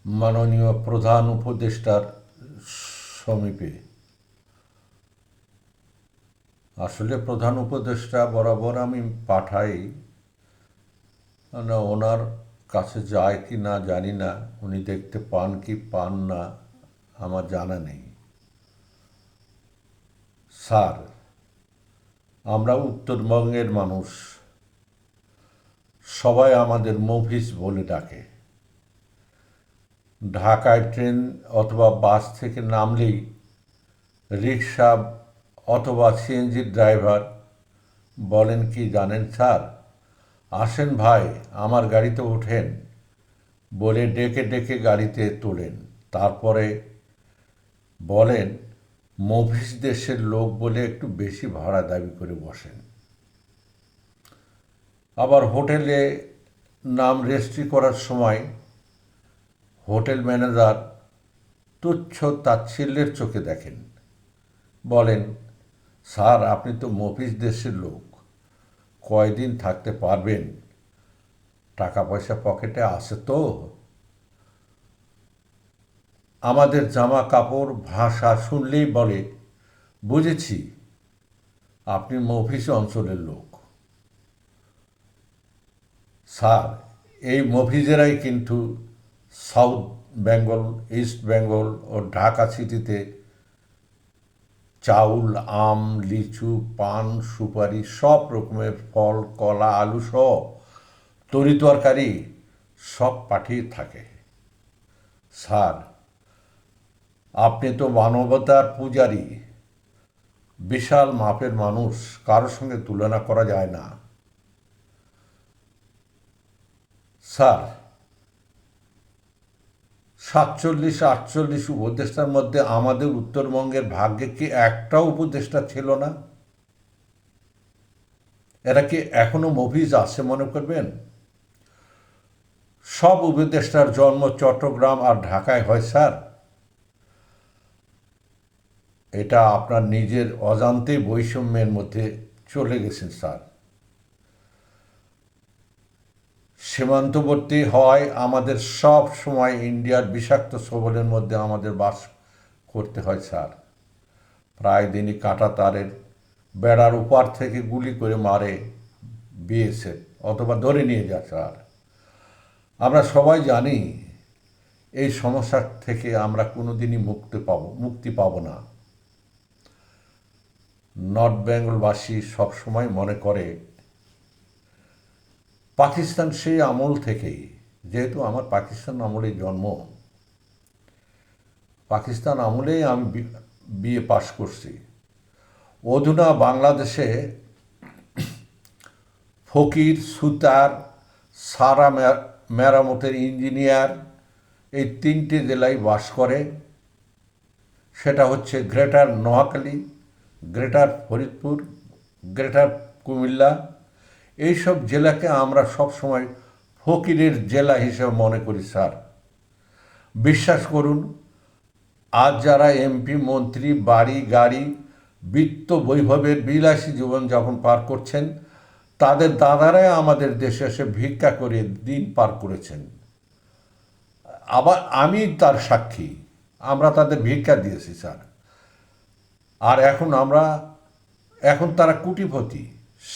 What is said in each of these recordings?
মাননীয় প্রধান উপদেষ্টার সমীপে। আসলে প্রধান উপদেষ্টা বরাবর আমি পাঠাই, না ওনার কাছে যায় কি না জানি না, উনি দেখতে পান কি পান না আমার জানা নেই। স্যার, আমরা উত্তরবঙ্গের মানুষ, সবাই আমাদের মফিজ বলে ডাকে। ঢাকায় ট্রেন অথবা বাস থেকে নামলেই রিক্সা অথবা সিএনজির ড্রাইভার বলেন কি জানেন স্যার, আসেন ভাই আমার গাড়িতে ওঠেন বলে ডেকে ডেকে গাড়িতে তোলেন। তারপরে বলেন মফিজ দেশের লোক বলে একটু বেশি ভাড়া দাবি করে বসেন। আবার হোটেলে নাম রেজিস্ট্রি করার সময় হোটেল ম্যানেজার তুচ্ছ তাচ্ছিল্যের চোখে দেখেন, বলেন স্যার আপনি তো মফিজ দেশের লোক, কয়দিন থাকতে পারবেন, টাকা পয়সা পকেটে আছে তো? আমাদের জামা কাপড় ভাষা শুনলেই বলে বুঝেছি আপনি মফিজ অঞ্চলের লোক। স্যার, এই মফিজেরাই কিন্তু সাউথ বেঙ্গল, ইস্ট বেঙ্গল ও ঢাকা সিটিতে চাউল, আম, লিচু, পান, সুপারি, সব রকমের ফল, কলা, আলু সহ তরি তরকারি সব পাঠিয়ে থাকে। স্যার, আপনি তো মানবতার পূজারী, বিশাল মাপের মানুষ, কারোর সঙ্গে তুলনা করা যায় না। স্যার, 47-48 উপদেষ্টার মধ্যে আমাদের উত্তরবঙ্গের ভাগ্যে কি একটাও উপদেষ্টা ছিল না? এরা কি এখনো মফিজ আছে মনে করবেন? সব উপদেষ্টার জন্ম চট্টগ্রাম আর ঢাকায় হয় স্যার। এটা আপনার নিজের অজান্তে বৈষম্যের মধ্যে চলে গেছেন স্যার। সীমান্তবর্তী হওয়ায় আমাদের সব সময় ইন্ডিয়ার বিষাক্ত ছোবলের মধ্যে আমাদের বাস করতে হয় স্যার। প্রায় দিনই কাঁটা তারের বেড়ার উপার থেকে গুলি করে মারে বিএসএফ অথবা ধরে নিয়ে যায় স্যার। আমরা সবাই জানি এই সমস্যা থেকে আমরা কোনোদিনই মুক্তি পাবো না। নর্থ বেঙ্গলবাসী সবসময় মনে করে পাকিস্তান সেই আমল থেকেই, যেহেতু আমার পাকিস্তান আমলেই জন্ম, পাকিস্তান আমলেই আমি বিএ পাশ করছি। অধুনা বাংলাদেশে ফকির, সুতার, সারা মেরামতের ইঞ্জিনিয়ার এই 3টে জেলায় বাস করে। সেটা হচ্ছে greater Noakhali, greater Faridpur, greater Comilla. এইসব জেলাকে আমরা সবসময় ফকিরের জেলা হিসেবে মনে করি স্যার। বিশ্বাস করুন, আজ যারা এমপি, মন্ত্রী, বাড়ি গাড়ি, বিত্ত বৈভবের বিলাসী জীবনযাপন পার করছেন, তাদের দাদারাই আমাদের দেশে এসে ভিক্ষা করে দিন পার করেছেন। আবার আমি তার সাক্ষী, আমরা তাদের ভিক্ষা দিয়েছি স্যার। আর এখন তারা কুটিপতি,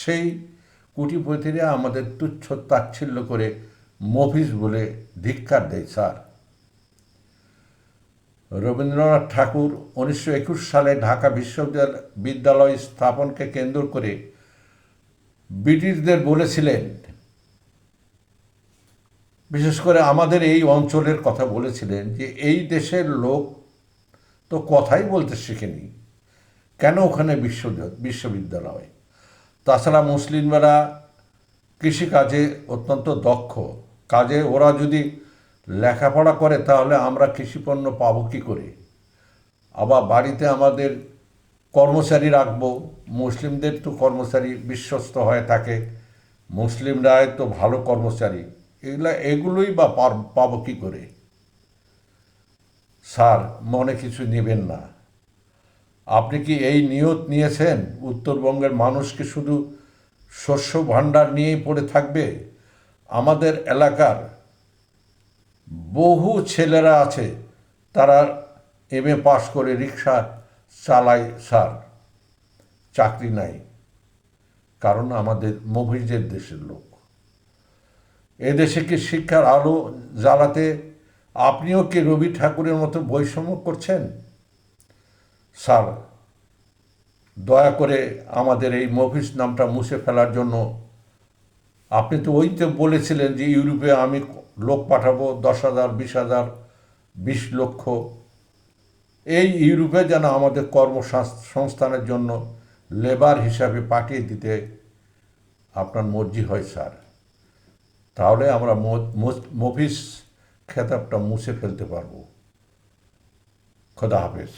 সেই কুটিপতিরা আমাদের তুচ্ছ তাচ্ছিল্য করে মফিজ বলে ধিক্কার দেয় স্যার। রবীন্দ্রনাথ ঠাকুর 1921 সালে ঢাকা বিশ্ববিদ্যালয় স্থাপনকে কেন্দ্র করে ব্রিটিশদের বলেছিলেন, বিশেষ করে আমাদের এই অঞ্চলের কথা বলেছিলেন, যে এই দেশের লোক তো কথাই বলতে শেখেনি, কেন ওখানে বিশ্ববিদ্যালয়? তাছাড়া মুসলিমরা কৃষিকাজে অত্যন্ত দক্ষ, কাজে ওরা যদি লেখাপড়া করে তাহলে আমরা কৃষিপণ্য পাবো কী করে? আবার বাড়িতে আমাদের কর্মচারী রাখবো, মুসলিমদের তো কর্মচারী বিশ্বস্ত হয়ে থাকে, মুসলিমরাই তো ভালো কর্মচারী, এগুলোই বা পাবো কী করে? স্যার, মনে কিছু নেবেন না। আপনি কি এই নিয়ত নিয়েছেন উত্তরবঙ্গের মানুষকে শুধু শস্য ভাণ্ডার নিয়েই পড়ে থাকবে? আমাদের এলাকার বহু ছেলেরা আছে তারা এমএ পাশ করে রিক্সা চালায় স্যার, চাকরি নাই, কারণ আমাদের মফিজের দেশের লোক। এদেশে কি শিক্ষার আলো জ্বালাতে আপনিও কি রবি ঠাকুরের মতো বৈষম্য করছেন? স্যার, দয়া করে আমাদের এই মফিজ নামটা মুছে ফেলার জন্য, আপনি তো ওই তো বলেছিলেন যে ইউরোপে আমি লোক পাঠাবো 10,000, 20,000, 20 লক্ষ, এই ইউরোপে যেন আমাদের কর্মসংস্থানের জন্য লেবার হিসাবে পাঠিয়ে দিতে আপনার মর্জি হয় স্যার, তাহলে আমরা মফিজ খেতাবটা মুছে ফেলতে পারবো। খোদা হাফেজ।